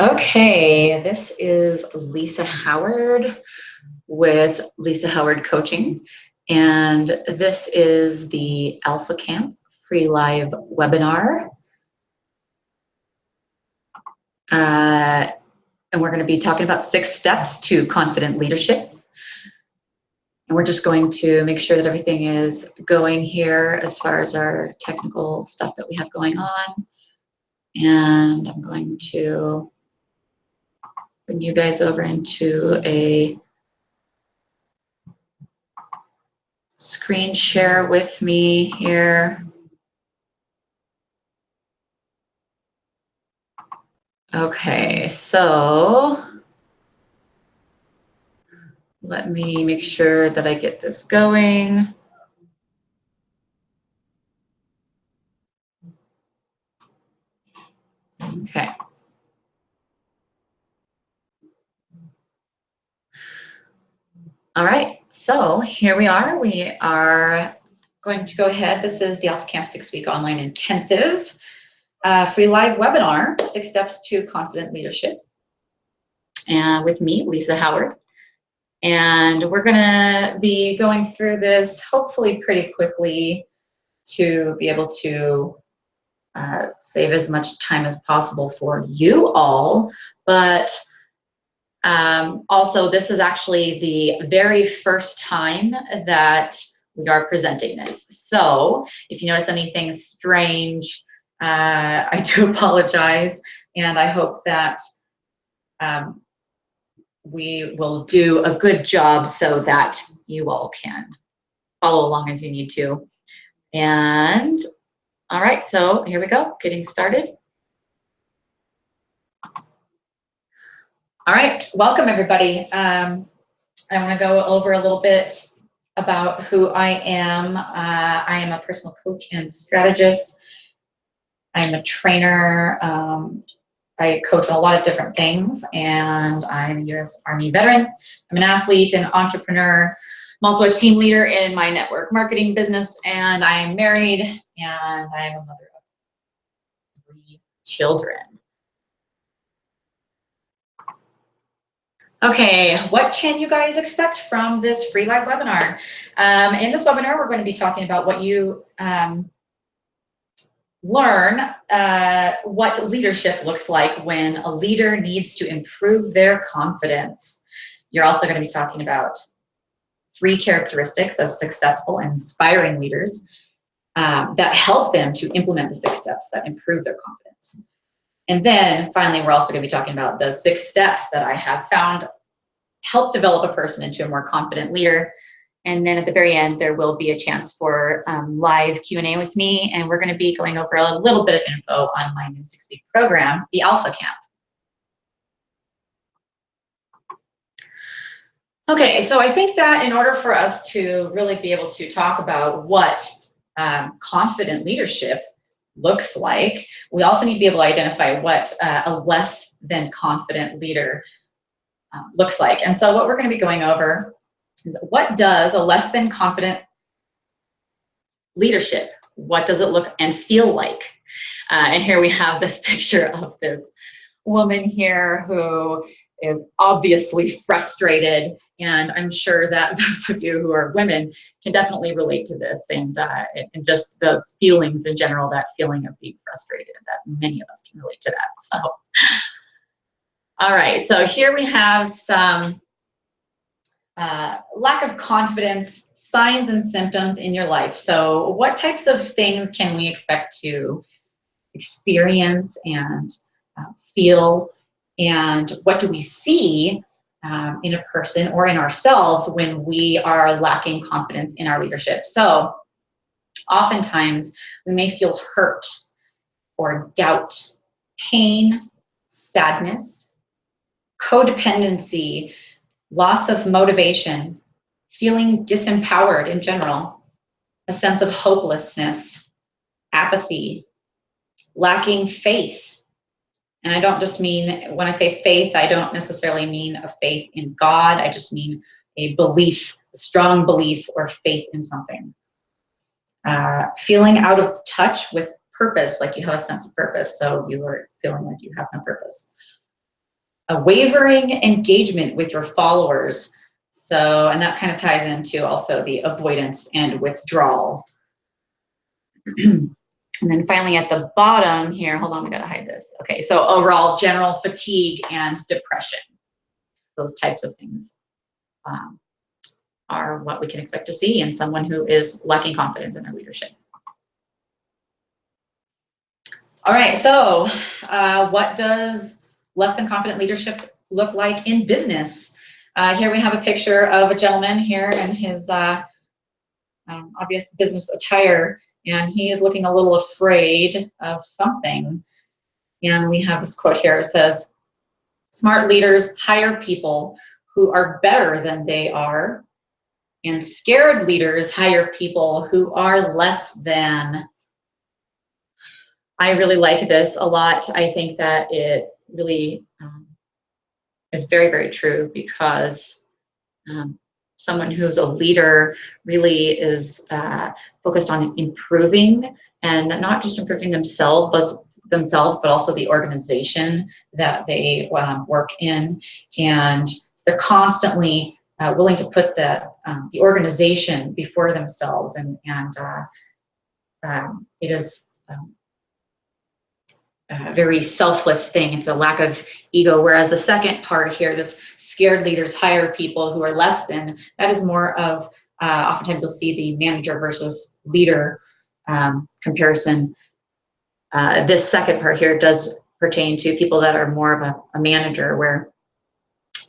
Okay, this is Lisa Howard with Lisa Howard Coaching, and this is the Alpha Camp free live webinar. And we're going to be talking about 6 steps to confident leadership. And we're just going to make sure that everything is going here as far as our technical stuff that we have going on. And I'm going to bring you guys over into a screen share with me here. Okay, so let me make sure that I get this going. Okay. All right, so here we are. We are going to go ahead. This is the Alpha Camp 6-week online intensive free live webinar, 6 steps to confident leadership. And with me, Lisa Howard. And we're gonna be going through this hopefully pretty quickly to be able to save as much time as possible for you all. But also, this is actually the very first time that we are presenting this. So if you notice anything strange, I do apologize, and I hope that we will do a good job so that you all can follow along as you need to. And all right, so here we go, getting started. All right, welcome everybody. I want to go over a little bit about who I am. I am a personal coach and strategist. I'm a trainer. I coach on a lot of different things, and I'm a U.S. Army veteran. I'm an athlete and entrepreneur. I'm also a team leader in my network marketing business, and I am married, and I am a mother of 3 children. Okay, what can you guys expect from this free live webinar? In this webinar, we're going to be talking about what you learn what leadership looks like when a leader needs to improve their confidence. You're also going to be talking about 3 characteristics of successful and inspiring leaders that help them to implement the 6 steps that improve their confidence. And then finally, we're also going to be talking about the 6 steps that I have found help develop a person into a more confident leader. And then at the very end, there will be a chance for live Q&A with me, and we're going to be going over a little bit of info on my new 6-week program, the Alpha Camp. Okay, so I think that in order for us to really be able to talk about what confident leadership looks like, we also need to be able to identify what a less than confident leader looks like. And so what we're going to be going over is, what does a less than confident leadership, what does it look and feel like? And here we have this picture of this woman here who is obviously frustrated, and I'm sure that those of you who are women can definitely relate to this, and just those feelings in general, that feeling of being frustrated, that many of us can relate to that. So all right, so here we have some lack of confidence, signs and symptoms in your life. So what types of things can we expect to experience and feel, and what do we see in a person or in ourselves when we are lacking confidence in our leadership? So oftentimes we may feel hurt or doubt, pain, sadness, codependency, loss of motivation, feeling disempowered in general, a sense of hopelessness, apathy, lacking faith. And I don't just mean, when I say faith, I don't necessarily mean a faith in God. I just mean a belief, a strong belief or faith in something. Feeling out of touch with purpose, like you have a sense of purpose, so you are feeling like you have no purpose. A wavering engagement with your followers. So, and that kind of ties into also the avoidance and withdrawal. And then finally at the bottom here, hold on, we gotta hide this. Okay, so overall general fatigue and depression. Those types of things are what we can expect to see in someone who is lacking confidence in their leadership. All right, so what does less than confident leadership look like in business? Here we have a picture of a gentleman here in his obvious business attire, and he is looking a little afraid of something. And we have this quote here. It says, "Smart leaders hire people who are better than they are, and scared leaders hire people who are less than." I really like this a lot. I think that it really is very, very true, because someone who's a leader really is focused on improving, and not just improving themselves, but also the organization that they work in. And they're constantly willing to put the organization before themselves, and it is a very selfless thing. It's a lack of ego. Whereas the second part here, this scared leaders hire people who are less than, that is more of, oftentimes you'll see the manager versus leader comparison. This second part here does pertain to people that are more of a manager, where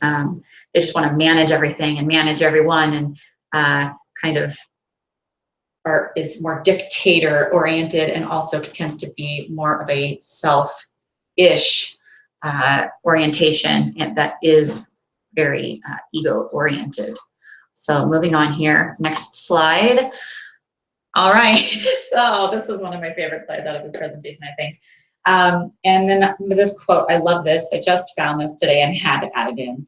they just want to manage everything and manage everyone, and kind of is more dictator oriented, and also tends to be more of a self-ish orientation, and that is very ego oriented. So moving on here, next slide. All right, so this is one of my favorite slides out of this presentation, I think. And then this quote, I love this. I just found this today and had to add it in.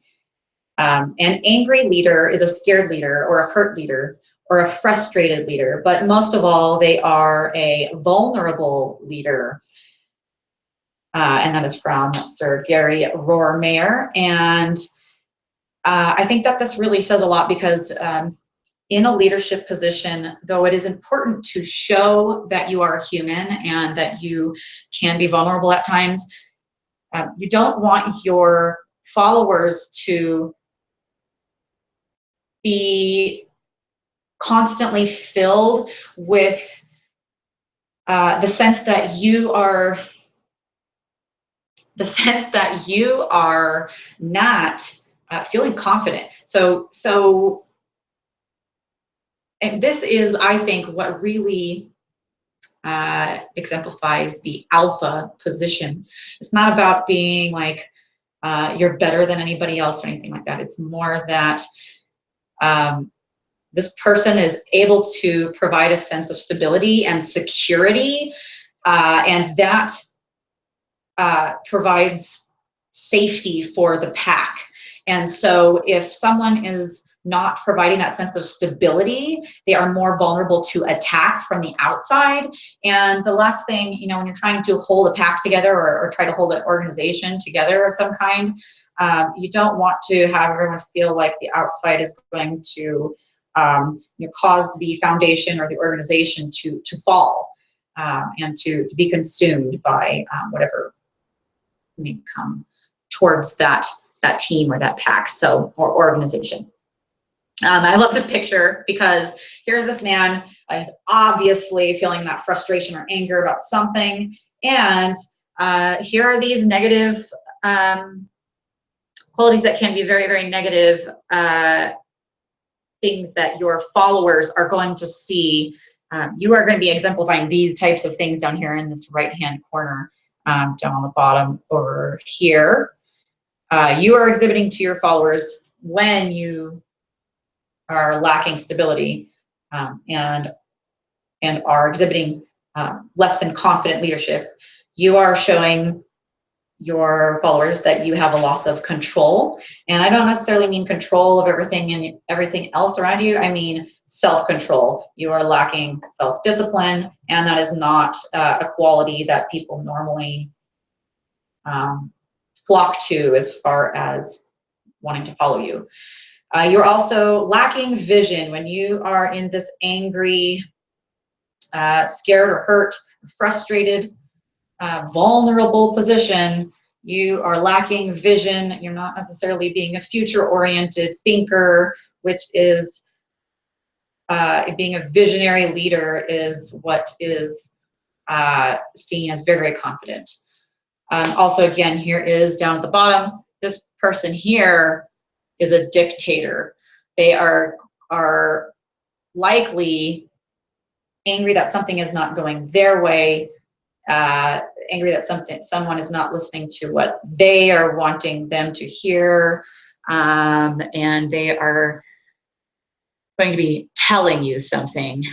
An angry leader is a scared leader, or a hurt leader, or a frustrated leader, but most of all, they are a vulnerable leader. And that is from Sir Gary Rohrmayer. And I think that this really says a lot, because in a leadership position, though it is important to show that you are human and that you can be vulnerable at times, you don't want your followers to be constantly filled with the sense that you are not feeling confident. So and this is, I think, what really exemplifies the alpha position. It's not about being like you're better than anybody else or anything like that. It's more that this person is able to provide a sense of stability and security, and that provides safety for the pack. And so if someone is not providing that sense of stability, they are more vulnerable to attack from the outside. And the last thing, you know, when you're trying to hold a pack together, or try to hold an organization together of some kind, you don't want to have everyone feel like the outside is going to cause the foundation or the organization to fall, and to be consumed by whatever may come towards that team or that pack, so, or organization. I love the picture, because here's this man, he's obviously feeling that frustration or anger about something, and here are these negative qualities that can be very, very negative things that your followers are going to see. You are going to be exemplifying these types of things down here in this right-hand corner, down on the bottom over here. You are exhibiting to your followers when you are lacking stability, and are exhibiting less than confident leadership. You are showing your followers that you have a loss of control. And I don't necessarily mean control of everything and everything else around you. I mean self-control. You are lacking self-discipline, and that is not a quality that people normally flock to as far as wanting to follow you. You're also lacking vision when you are in this angry, scared or hurt, frustrated, vulnerable position. You are lacking vision. You're not necessarily being a future-oriented thinker, which is being a visionary leader is what is seen as very, very confident. Also, again, here is down at the bottom, this person here is a dictator. They are likely angry that something is not going their way, angry that someone is not listening to what they are wanting them to hear, and they are going to be telling you something.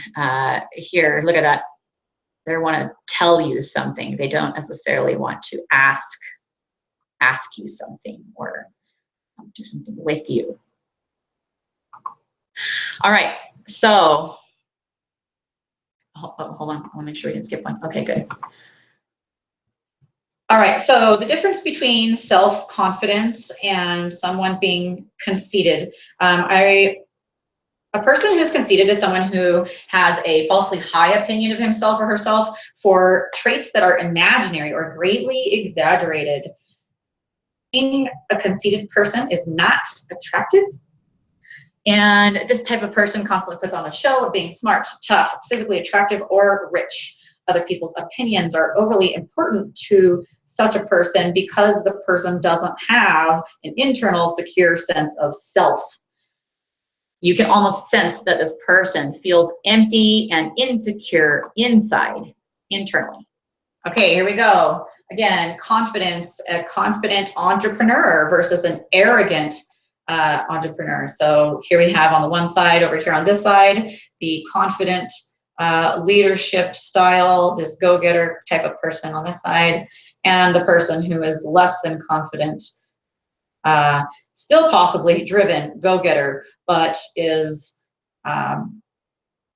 Here, look at that. They want to tell you something. They don't necessarily want to ask you something or do something with you. All right, so hold on, I want to make sure we didn't skip one. Okay, good. All right, so the difference between self-confidence and someone being conceited. A person who is conceited is someone who has a falsely high opinion of himself or herself for traits that are imaginary or greatly exaggerated. Being a conceited person is not attractive. And this type of person constantly puts on a show of being smart, tough, physically attractive, or rich. Other people's opinions are overly important to such a person because the person doesn't have an internal, secure sense of self. You can almost sense that this person feels empty and insecure inside, internally. Okay, here we go. Again, confidence, a confident entrepreneur versus an arrogant entrepreneur. So here we have on the one side, over here on this side, the confident leadership style, this go-getter type of person on this side, and the person who is less than confident, still possibly driven, go-getter, but is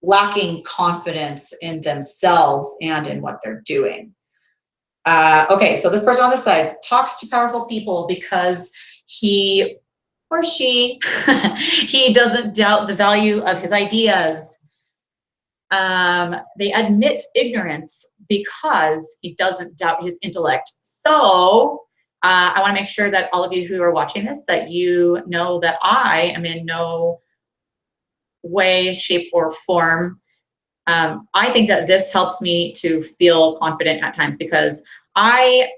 lacking confidence in themselves and in what they're doing. Okay, so this person on this side talks to powerful people because he or she, he doesn't doubt the value of his ideas. They admit ignorance because he doesn't doubt his intellect. So I want to make sure that all of you who are watching this, that you know that I am in no way, shape, or form. I think that this helps me to feel confident at times because I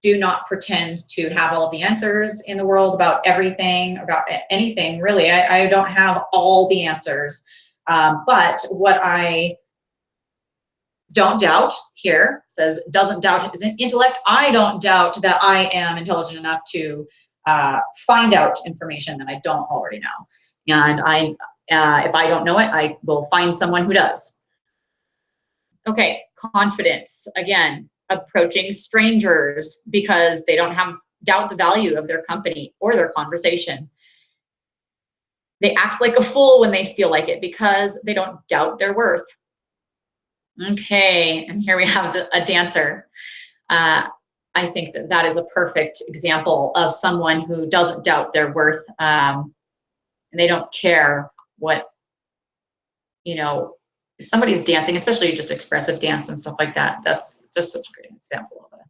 do not pretend to have all of the answers in the world about everything, about anything, really. I don't have all the answers. But what I don't doubt here says doesn't doubt his intellect. I don't doubt that I am intelligent enough to find out information that I don't already know. And if I don't know it, I will find someone who does. Okay, confidence. Again, approaching strangers because they don't doubt the value of their company or their conversation. They act like a fool when they feel like it because they don't doubt their worth. Okay, and here we have a dancer. I think that is a perfect example of someone who doesn't doubt their worth, and they don't care what, if somebody's dancing, especially just expressive dance and stuff like that, that's just such a great example of a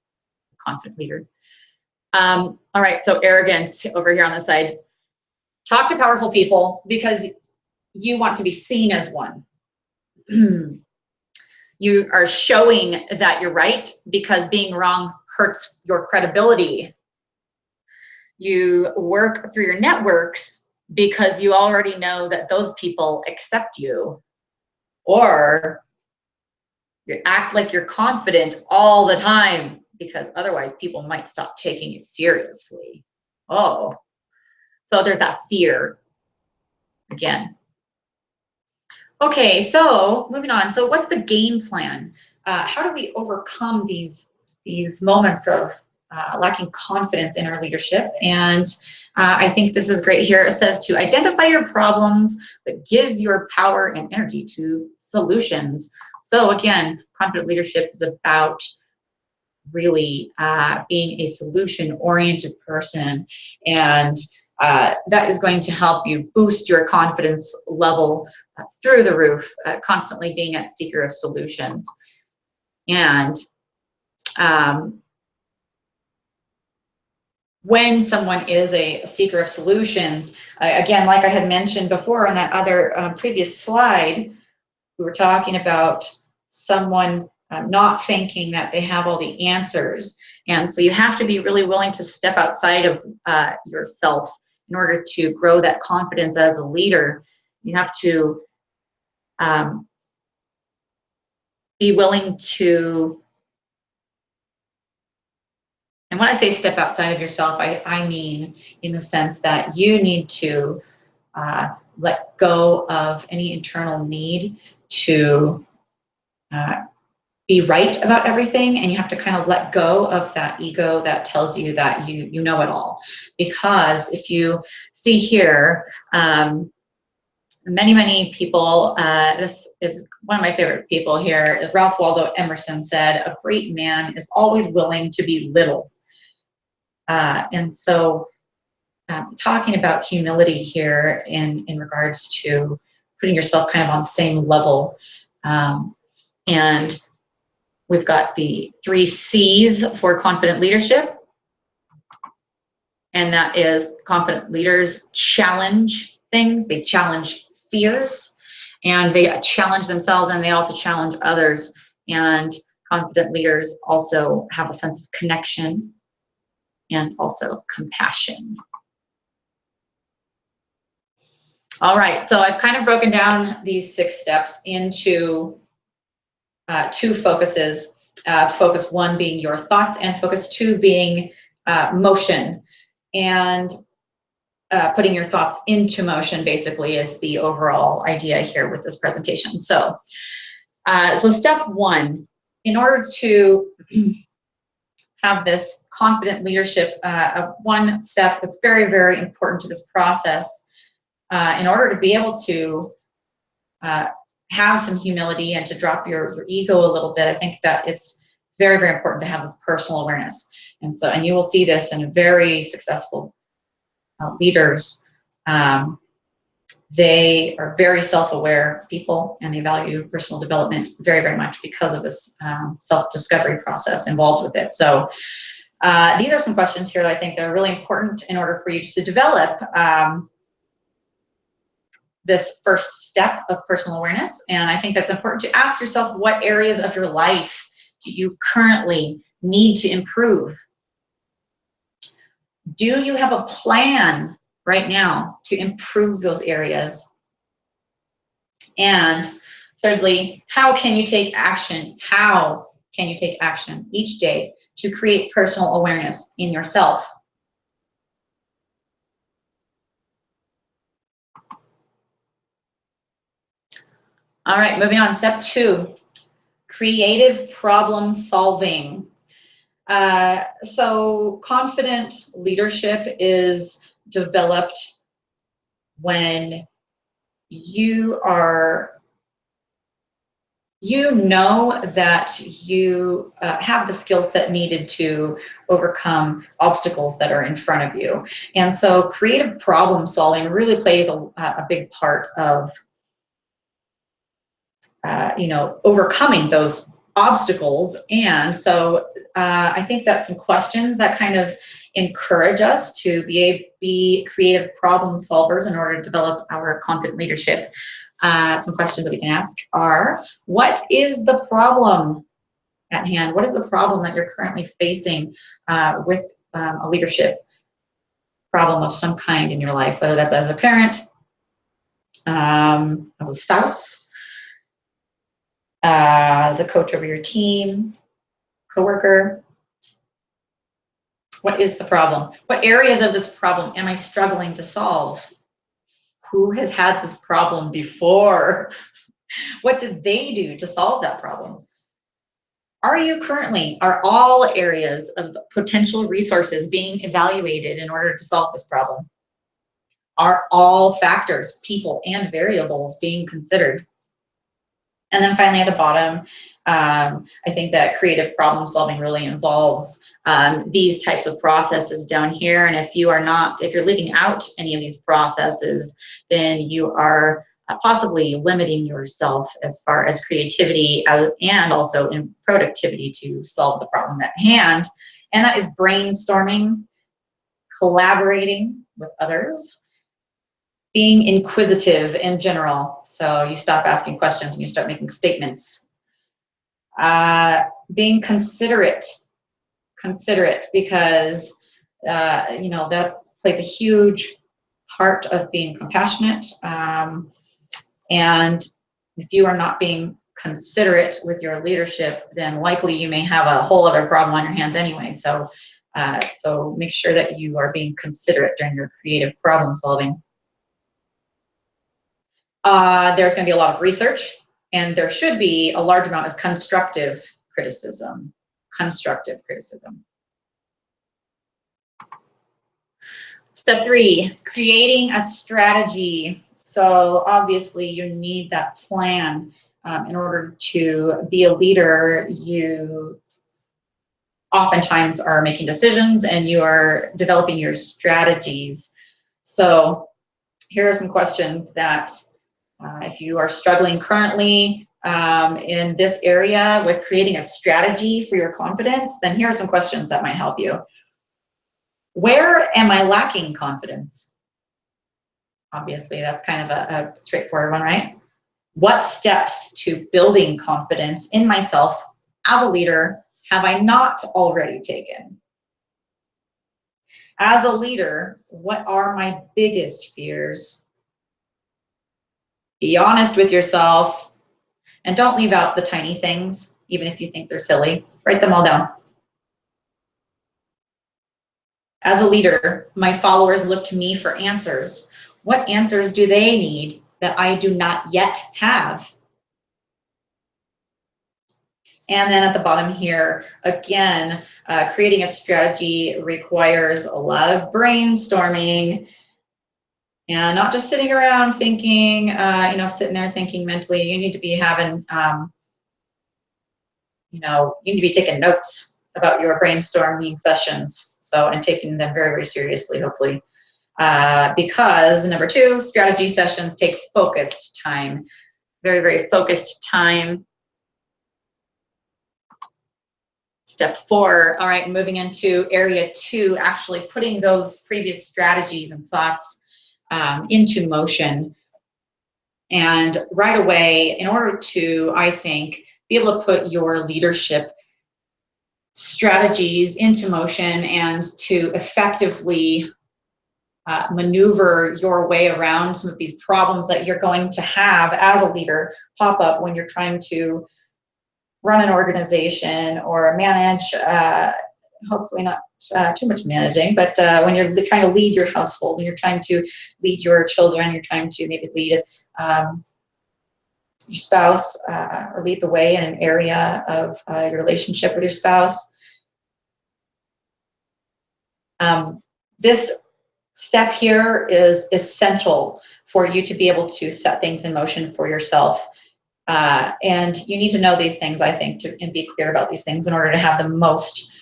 confident leader. All right, so arrogance over here on the side. Talk to powerful people because you want to be seen as one. You are showing that you're right because being wrong hurts your credibility. You work through your networks because you already know that those people accept you. Or you act like you're confident all the time because otherwise people might stop taking you seriously. Oh, so there's that fear again. Okay, so moving on. So what's the game plan? How do we overcome these moments of lacking confidence in our leadership. And I think this is great here. It says to identify your problems, but give your power and energy to solutions. So again, confident leadership is about really being a solution-oriented person, and that is going to help you boost your confidence level through the roof, constantly being a seeker of solutions. And when someone is a seeker of solutions, again, like I had mentioned before on that other previous slide, we were talking about someone not thinking that they have all the answers. And so you have to be really willing to step outside of yourself in order to grow that confidence as a leader. You have to be willing to, and when I say step outside of yourself, I mean in the sense that you need to let go of any internal need to be right about everything, and you have to kind of let go of that ego that tells you that you know it all. Because if you see here, many people, this is one of my favorite people here, Ralph Waldo Emerson said, "A great man is always willing to be little." And so talking about humility here in regards to putting yourself kind of on the same level, and we've got the 3 C's for confident leadership. And that is, confident leaders challenge things, they challenge fears, and they challenge themselves, and they also challenge others. And confident leaders also have a sense of connection and also compassion. All right, so I've kind of broken down these 6 steps into 2 focuses. Focus 1 being your thoughts, and focus 2 being motion. And putting your thoughts into motion basically is the overall idea here with this presentation. So, so step 1, in order to have this confident leadership, one step that's very, very important to this process, in order to be able to have some humility and to drop your ego a little bit, I think that it's very, very important to have this personal awareness. And so, and you will see this in very successful leaders. They are very self-aware people, and they value personal development very, very much because of this self-discovery process involved with it. So these are some questions here that I think that are really important in order for you to develop this first step of personal awareness. And I think that's important to ask yourself, what areas of your life do you currently need to improve? Do you have a plan right now to improve those areas? And thirdly, how can you take action? How can you take action each day to create personal awareness in yourself? All right, moving on. Step 2, creative problem solving. So confident leadership is developed when you know that you have the skill set needed to overcome obstacles that are in front of you. And so creative problem solving really plays a big part of overcoming those obstacles. And so I think that's some questions that kind of encourage us to be creative problem solvers in order to develop our confident leadership. Some questions that we can ask are, what is the problem at hand? What is the problem that you're currently facing with a leadership problem of some kind in your life, whether that's as a parent, as a spouse, as a coach over your team, coworker? What is the problem? What areas of this problem am I struggling to solve? Who has had this problem before? What did they do to solve that problem? Are all areas of potential resources being evaluated in order to solve this problem? Are all factors, people, and variables being considered? And then finally at the bottom, I think that creative problem solving really involves these types of processes down here. And if you're leaving out any of these processes, then you are possibly limiting yourself as far as creativity and also in productivity to solve the problem at hand. And that is brainstorming, collaborating with others, being inquisitive in general. So you stop asking questions and you start making statements. Being considerate because that plays a huge part of being compassionate. And if you are not being considerate with your leadership, then likely you may have a whole other problem on your hands anyway. So make sure that you are being considerate during your creative problem solving. There's going to be a lot of research, and there should be a large amount of constructive criticism. Step 3, creating a strategy. So obviously you need that plan. In order to be a leader, you oftentimes are making decisions and you are developing your strategies. So here are some questions that if you are struggling currently in this area with creating a strategy for your confidence, then here are some questions that might help you. Where am I lacking confidence? Obviously, that's kind of a straightforward one, right? What steps to building confidence in myself as a leader have I not already taken? As a leader, what are my biggest fears? Be honest with yourself and don't leave out the tiny things, even if you think they're silly. Write them all down. As a leader, my followers look to me for answers. What answers do they need that I do not yet have? And then at the bottom here, again, creating a strategy requires a lot of brainstorming and not just sitting around thinking, sitting there thinking mentally. You need to be having, you need to be taking notes about your brainstorming sessions. So, and taking them very, very seriously, hopefully. Because number 2, strategy sessions take focused time, very, very focused time. Step 4, all right, moving into area 2, actually putting those previous strategies and thoughts into motion. And right away, in order to, I think, be able to put your leadership strategies into motion and to effectively maneuver your way around some of these problems that you're going to have as a leader pop up when you're trying to run an organization or manage, hopefully not too much managing, but when you're trying to lead your household and you're trying to lead your children, you're trying to maybe lead your spouse or lead the way in an area of your relationship with your spouse. This step here is essential for you to be able to set things in motion for yourself. And you need to know these things, I think, and be clear about these things in order to have the most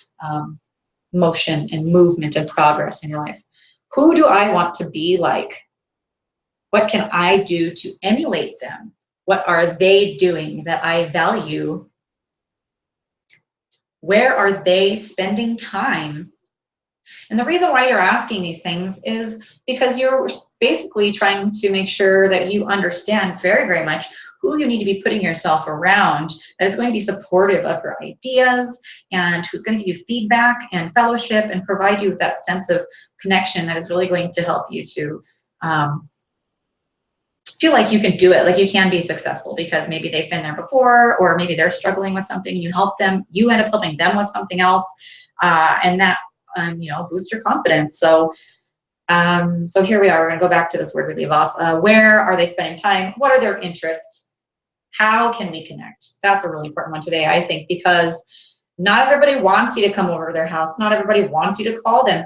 motion and movement and progress in your life. Who do I want to be like? What can I do to emulate them? What are they doing that I value? Where are they spending time? And the reason why you're asking these things is because you're basically trying to make sure that you understand very, very much who you need to be putting yourself around that is going to be supportive of your ideas and who's going to give you feedback and fellowship and provide you with that sense of connection that is really going to help you to feel like you can do it, like you can be successful because maybe they've been there before or maybe they're struggling with something, you help them, you end up helping them with something else, and that boost your confidence. So here we are. We're going to go back to this word we leave off. Where are they spending time? What are their interests? How can we connect? That's a really important one today, I think, because not everybody wants you to come over to their house. Not everybody wants you to call them.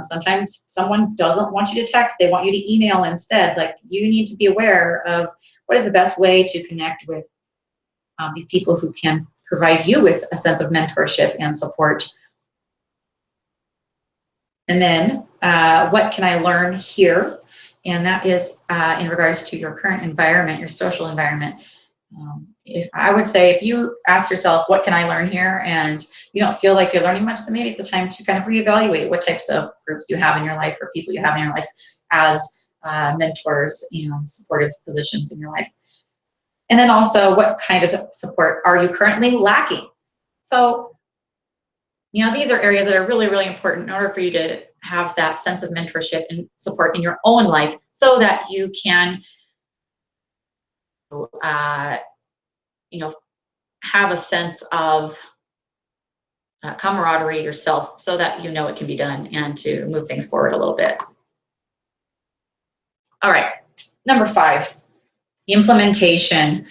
Sometimes someone doesn't want you to text. They want you to email instead. Like, you need to be aware of what is the best way to connect with these people who can provide you with a sense of mentorship and support. And then what can I learn here? And that is in regards to your current environment, your social environment. If I would say, if you ask yourself, what can I learn here? And you don't feel like you're learning much, then maybe it's a time to kind of reevaluate what types of groups you have in your life or people you have in your life as mentors and supportive positions in your life. And then also, what kind of support are you currently lacking? So, these are areas that are really, really important in order for you to have that sense of mentorship and support in your own life so that you can have a sense of camaraderie yourself so that you know it can be done and to move things forward a little bit. All right, number 5, implementation.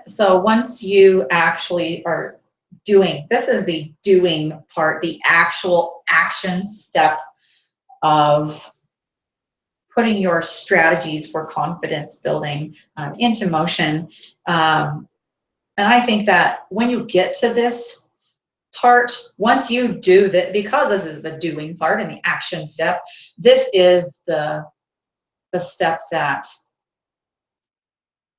So once you actually are doing, this is the doing part, the actual action step of putting your strategies for confidence building into motion. And I think that when you get to this part, once you do that, because this is the doing part and the action step, this is the step that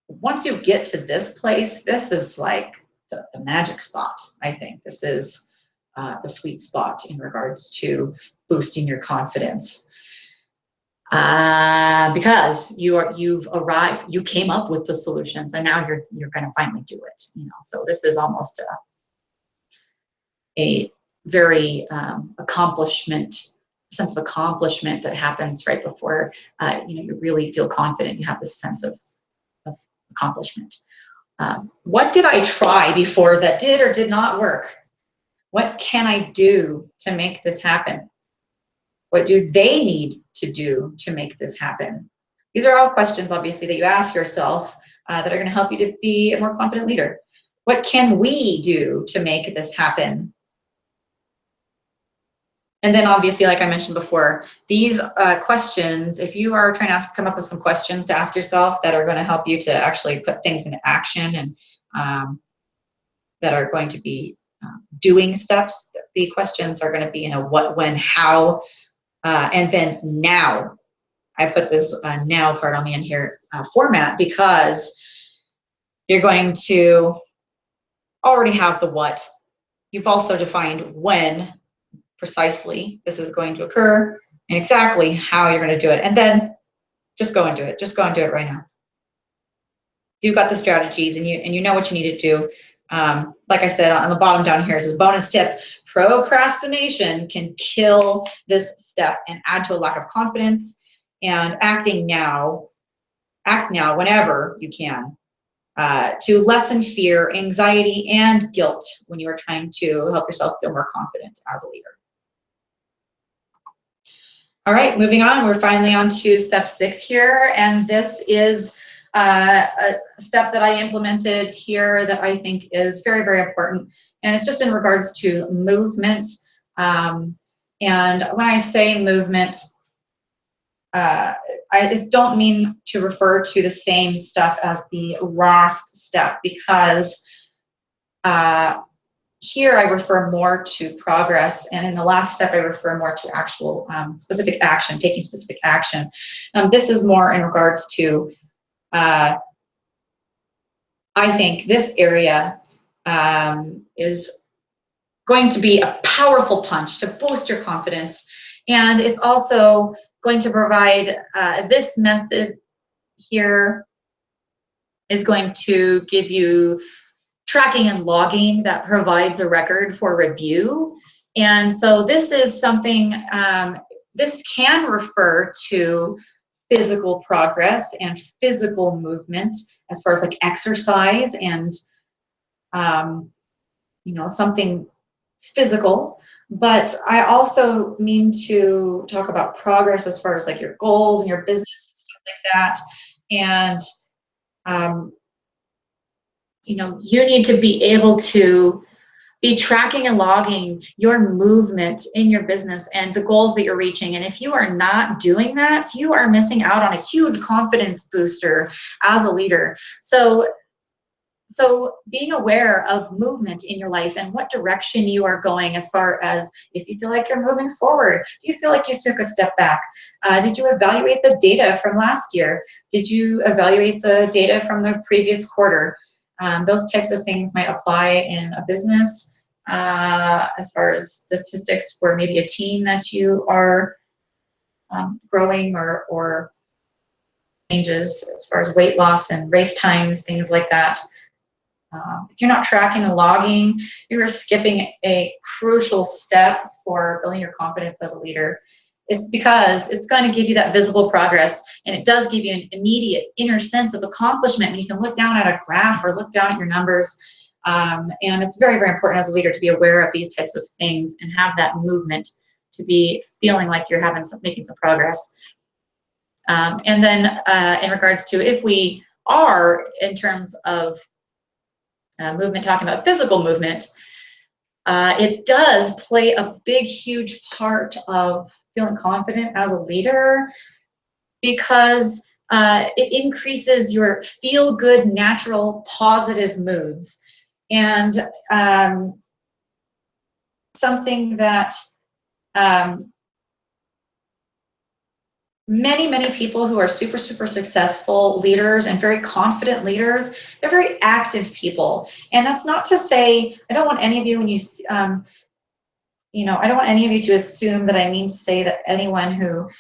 once you get to this place, this is like the magic spot, I think. This is the sweet spot in regards to boosting your confidence. Because you've arrived, you came up with the solutions, and now you're going to finally do it. So this is almost a very sense of accomplishment that happens right before you really feel confident. You have this sense of accomplishment. What did I try before that did or did not work? What can I do to make this happen? What do they need to do to make this happen? These are all questions, obviously, that you ask yourself that are going to help you to be a more confident leader. What can we do to make this happen? And then, obviously, like I mentioned before, these questions, if you are trying to come up with some questions to ask yourself that are going to help you to actually put things into action and that are going to be doing steps, the questions are going to be, what, when, how, and then now. I put this now part on the end here format because you're going to already have the what. You've also defined when precisely this is going to occur and exactly how you're going to do it. And then just go and do it. Just go and do it right now. You've got the strategies and you know what you need to do. Like I said, on the bottom down here, it says bonus tip: procrastination can kill this step and add to a lack of confidence. And act now whenever you can to lessen fear, anxiety, and guilt when you are trying to help yourself feel more confident as a leader. All right, moving on. We're finally on to step 6 here, and this is a step that I implemented here that I think is very, very important, and it's just in regards to movement. And when I say movement, I don't mean to refer to the same stuff as the last step, because here I refer more to progress, and in the last step I refer more to actual specific action, taking specific action. This is more in regards to, I think this area is going to be a powerful punch to boost your confidence, and it's also going to provide, this method here is going to give you tracking and logging that provides a record for review. And so this is something, this can refer to physical progress and physical movement as far as like exercise and, something physical. But I also mean to talk about progress as far as like your goals and your business and stuff like that. And you need to be able to be tracking and logging your movement in your business and the goals that you're reaching. And if you are not doing that, you are missing out on a huge confidence booster as a leader. So being aware of movement in your life and what direction you are going, as far as if you feel like you're moving forward, do you feel like you took a step back? Did you evaluate the data from last year? Did you evaluate the data from the previous quarter? Those types of things might apply in a business. As far as statistics for maybe a team that you are growing, or changes as far as weight loss and race times, things like that. If you're not tracking and logging, you are skipping a crucial step for building your confidence as a leader. It's because it's going to give you that visible progress, and it does give you an immediate inner sense of accomplishment. And you can look down at a graph or look down at your numbers. And it's very, very important as a leader to be aware of these types of things and have that movement to be feeling like you're making some progress. And then in regards to, if we are in terms of movement, talking about physical movement, it does play a big, huge part of feeling confident as a leader, because it increases your feel-good, natural, positive moods. And something that many, many people who are super, super successful leaders and very confident leaders, they're very active people. And that's not to say, I don't want any of you, when you, I don't want any of you to assume that I mean to say that anyone who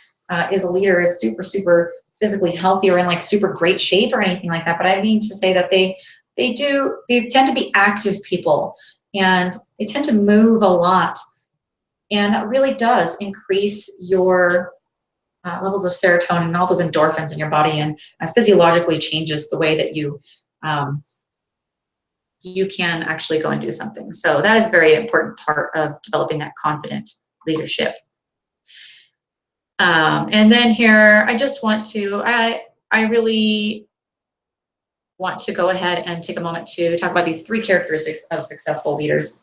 is a leader is super, super physically healthy or in like super great shape or anything like that. But I mean to say that they tend to be active people, and they tend to move a lot. And that really does increase your levels of serotonin and all those endorphins in your body, and physiologically changes the way that you can actually go and do something. So that is a very important part of developing that confident leadership. And then here, I just want to, I really want to go ahead and take a moment to talk about these 3 characteristics of successful leaders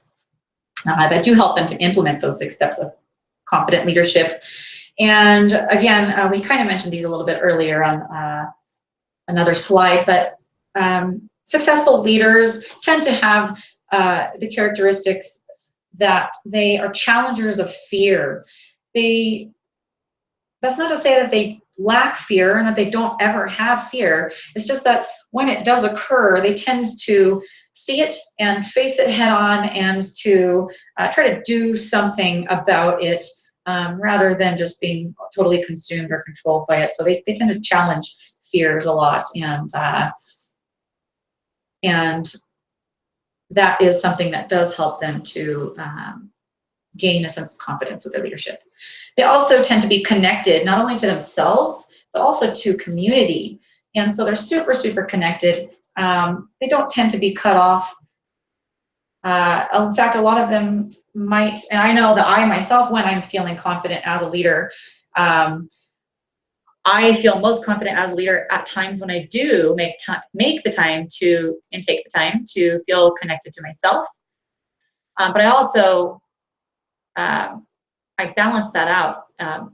that do help them to implement those 6 steps of confident leadership. And again, we kind of mentioned these a little bit earlier on another slide, but successful leaders tend to have the characteristics that they are challengers of fear. That's not to say that they lack fear and that they don't ever have fear. It's just that when it does occur, they tend to see it and face it head on, and to try to do something about it, rather than just being totally consumed or controlled by it. So they tend to challenge fears a lot, and that is something that does help them to gain a sense of confidence with their leadership. They also tend to be connected, not only to themselves, but also to community. And so they're super, super connected. They don't tend to be cut off. In fact, a lot of them might, and I know that I myself, when I'm feeling confident as a leader, I feel most confident as a leader at times when I do take the time to feel connected to myself. But I also, I balance that out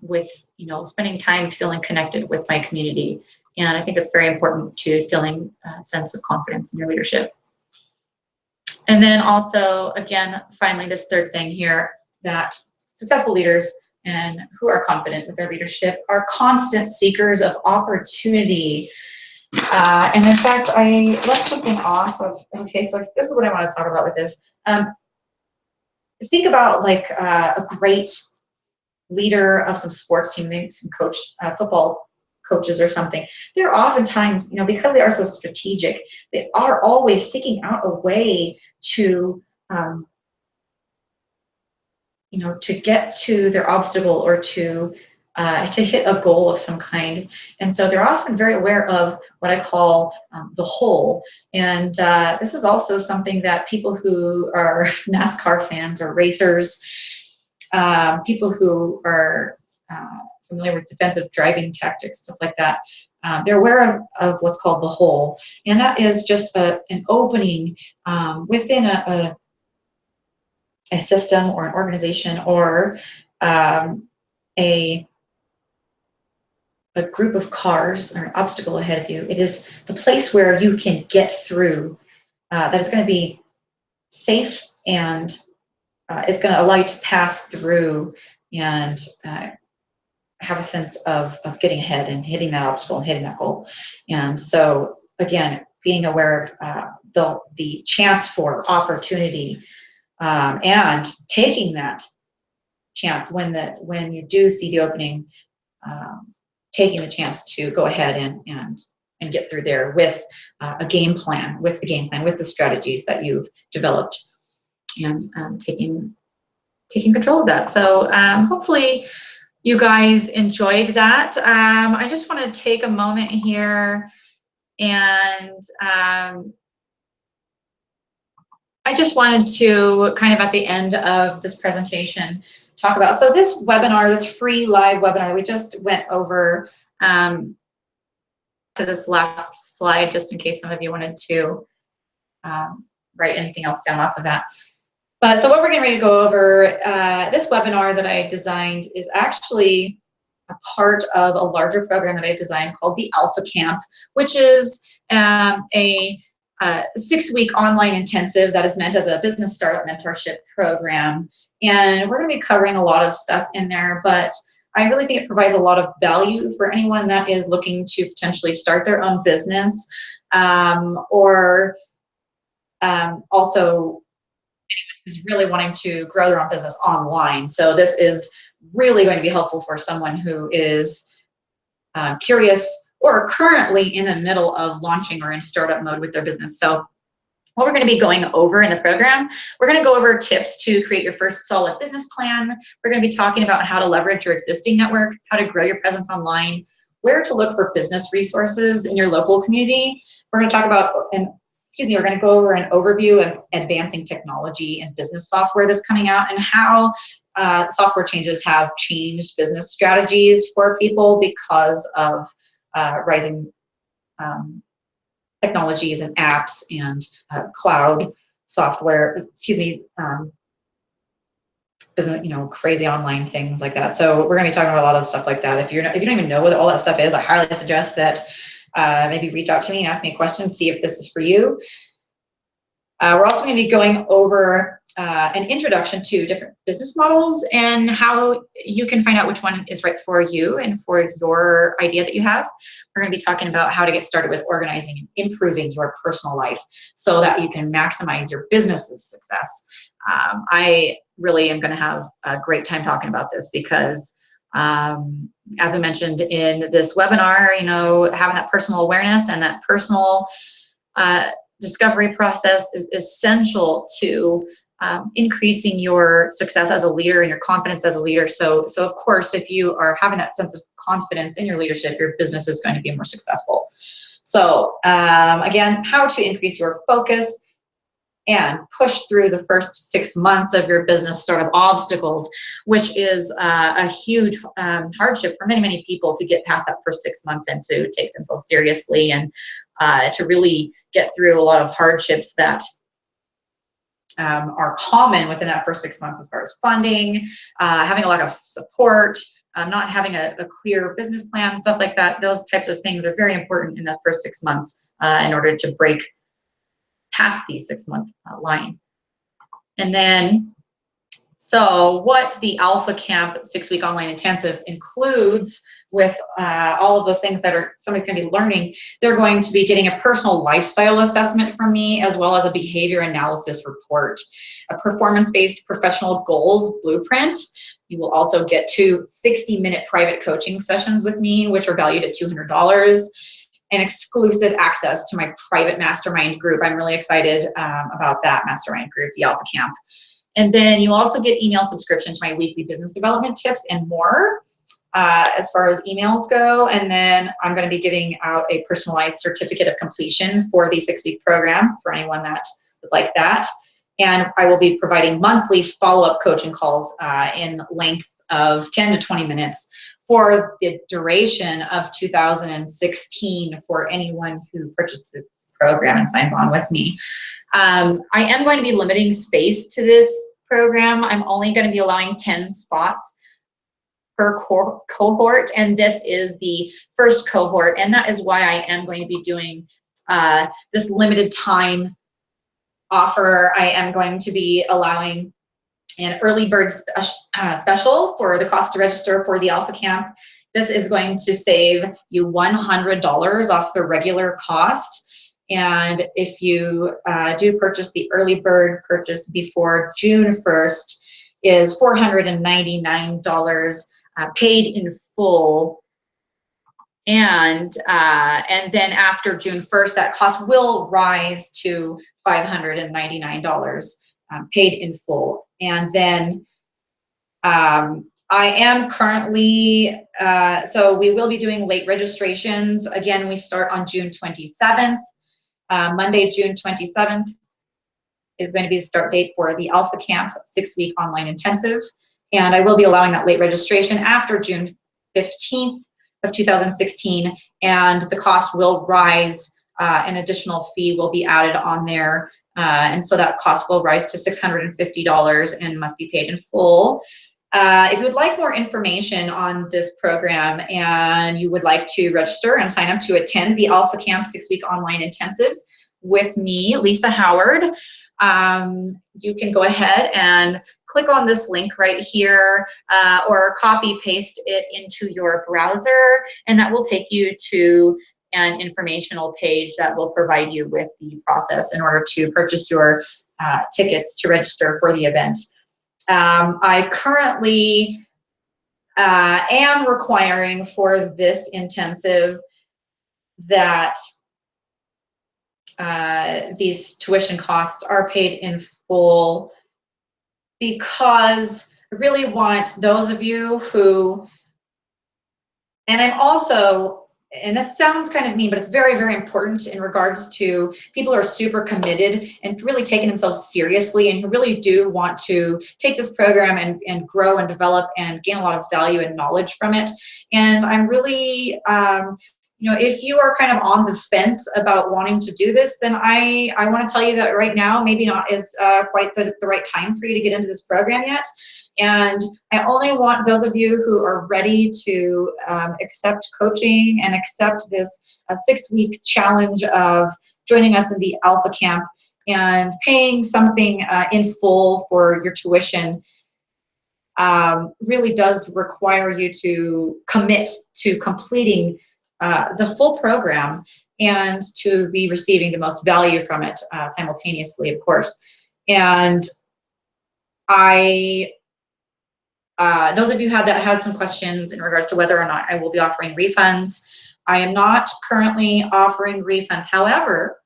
with, spending time feeling connected with my community. And I think it's very important to feeling a sense of confidence in your leadership. And then also, again, finally, this 3rd thing here, that successful leaders and who are confident with their leadership are constant seekers of opportunity. And in fact, I left something off of, okay, so this is what I want to talk about with this. Think about like a great leader of some sports team, maybe some football coaches or something. They're oftentimes, because they are so strategic, they are always seeking out a way to, to get to their obstacle, or to hit a goal of some kind. And so they're often very aware of what I call the whole. And this is also something that people who are NASCAR fans or racers, people who are familiar with defensive driving tactics, stuff like that, they're aware of what's called the hole, and that is just an opening within a system or an organization or a group of cars or an obstacle ahead of you. It is the place where you can get through, that is going to be safe, and it's going to allow you to pass through and have a sense of getting ahead and hitting that obstacle and hitting that goal. And so again, being aware of the chance for opportunity, and taking that chance when you do see the opening, taking the chance to go ahead and get through there with a game plan, with the strategies that you've developed, and taking control of that. So hopefully you guys enjoyed that. I just want to take a moment here, and I just wanted to kind of at the end of this presentation talk about, so this webinar, this free live webinar, we just went over to this last slide, just in case some of you wanted to write anything else down off of that. But so what we're getting ready to go over, this webinar that I designed is actually a part of a larger program that I designed called the Alpha Camp, which is a 6-week online intensive that is meant as a business startup mentorship program. And we're going to be covering a lot of stuff in there, but I really think it provides a lot of value for anyone that is looking to potentially start their own business, or also is really wanting to grow their own business online. So this is really going to be helpful for someone who is curious or currently in the middle of launching or in startup mode with their business. So what we're going to be going over in the program, we're going to go over tips to create your first solid business plan. We're going to be talking about how to leverage your existing network, how to grow your presence online, where to look for business resources in your local community. We're going to talk about, we're going to go over an overview of advancing technology and business software that's coming out, and how software changes have changed business strategies for people because of rising technologies and apps and cloud software, business, crazy online things like that. So we're going to be talking about a lot of stuff like that. If you don't even know what all that stuff is, I highly suggest that maybe reach out to me and ask me a question, see if this is for you. We're also going to be going over an introduction to different business models and how you can find out which one is right for you and for your idea that you have. We're going to be talking about how to get started with organizing and improving your personal life so that you can maximize your business's success. I really am going to have a great time talking about this because as I mentioned in this webinar, having that personal awareness and that personal discovery process is essential to increasing your success as a leader and your confidence as a leader. So of course, if you are having that sense of confidence in your leadership, your business is going to be more successful. So again, how to increase your focus and push through the first 6 months of your business startup obstacles, which is a huge hardship for many, many people to get past that first 6 months and to take themselves seriously, and to really get through a lot of hardships that are common within that first 6 months, as far as funding, having a lack of support, not having a clear business plan, stuff like that. Those types of things are very important in that first 6 months in order to break past the 6 month line. And then, so what the Alpha Camp 6-week online intensive includes, with all of those things that somebody's going to be learning, they're going to be getting a personal lifestyle assessment from me, as well as a behavior analysis report, a performance-based professional goals blueprint. You will also get 2 60-minute private coaching sessions with me, which are valued at $200, and exclusive access to my private mastermind group. I'm really excited about that mastermind group, the Alpha Camp. And then you'll also get email subscription to my weekly business development tips and more, as far as emails go. And then I'm going to be giving out a personalized certificate of completion for the 6-week program for anyone that would like that. And I will be providing monthly follow-up coaching calls in length of 10 to 20 minutes for the duration of 2016 for anyone who purchased this program and signs on with me. I am going to be limiting space to this program. I'm only going to be allowing 10 spots per cohort, and this is the first cohort, and that is why I am going to be doing this limited time offer. I am going to be allowing an early bird special for the cost to register for the Alpha Camp. This is going to save you $100 off the regular cost. And if you do purchase the early bird purchase before June 1st, is $499 paid in full. And then after June 1st, that cost will rise to $599 paid in full. And then I am currently, so we will be doing late registrations. Again, we start on June 27th. Monday, June 27th is going to be the start date for the Alpha Camp 6-week online intensive. And I will be allowing that late registration after June 15th of 2016, and the cost will rise. An additional fee will be added on there, and so that cost will rise to $650 and must be paid in full. If you would like more information on this program and you would like to register and sign up to attend the Alpha Camp 6-week online intensive with me, Lisa Howard, you can go ahead and click on this link right here, or copy paste it into your browser, and that will take you to an informational page that will provide you with the process in order to purchase your tickets to register for the event. I currently am requiring for this intensive that these tuition costs are paid in full, because I really want those of you who, and I'm also, and this sounds kind of mean, but it's very, very important in regards to people who are super committed and really taking themselves seriously and who really do want to take this program and grow and develop and gain a lot of value and knowledge from it. And I'm really, you know, if you are kind of on the fence about wanting to do this, then I want to tell you that right now maybe not is quite the right time for you to get into this program yet. And I only want those of you who are ready to accept coaching and accept this 6-week challenge of joining us in the Alpha Camp and paying something in full for your tuition. Really does require you to commit to completing the full program and to be receiving the most value from it simultaneously, of course. And those of you that had some questions in regards to whether or not I will be offering refunds, I am not currently offering refunds. However,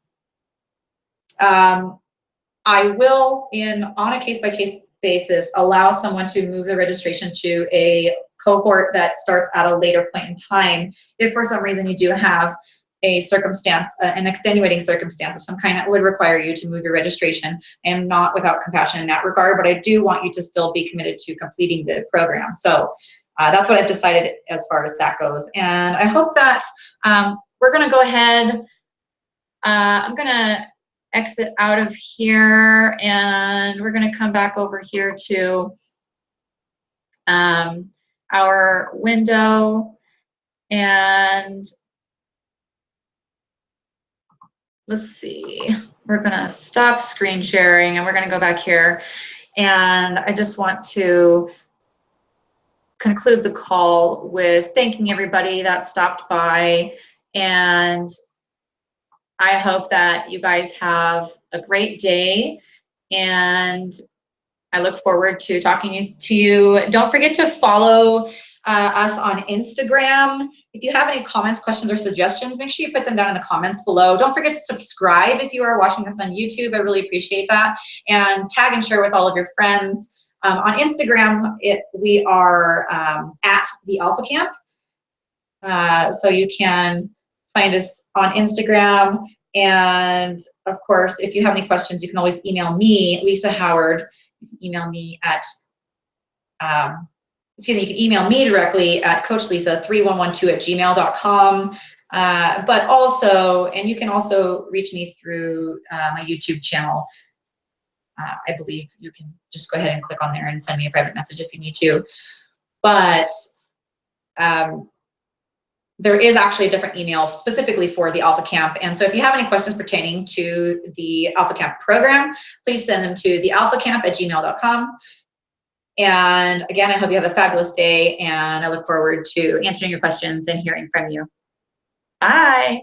I will, on a case-by-case basis, allow someone to move the registration to a cohort that starts at a later point in time if for some reason you do have a circumstance, an extenuating circumstance of some kind that would require you to move your registration. I am not without compassion in that regard, but I do want you to still be committed to completing the program. So that's what I've decided as far as that goes. And I hope that we're going to go ahead. I'm going to exit out of here, and we're going to come back over here to our window, and let's see, we're going to stop screen sharing and we're going to go back here. And I just want to conclude the call with thanking everybody that stopped by, and I hope that you guys have a great day, and I look forward to talking to you. Don't forget to follow us on Instagram. If you have any comments, questions, or suggestions, make sure you put them down in the comments below. Don't forget to subscribe if you are watching this on YouTube. I really appreciate that. And tag and share with all of your friends. On Instagram, we are at the Alpha Camp. So you can find us on Instagram. And of course, if you have any questions, you can always email me, Lisa Howard. You can email me at excuse me, you can email me directly at coachlisa3112@gmail.com. But also, and you can also reach me through my YouTube channel. I believe you can just go ahead and click on there and send me a private message if you need to. But there is actually a different email specifically for the Alpha Camp. And so if you have any questions pertaining to the Alpha Camp program, please send them to thealphacamp@gmail.com. And again, I hope you have a fabulous day, and I look forward to answering your questions and hearing from you. Bye.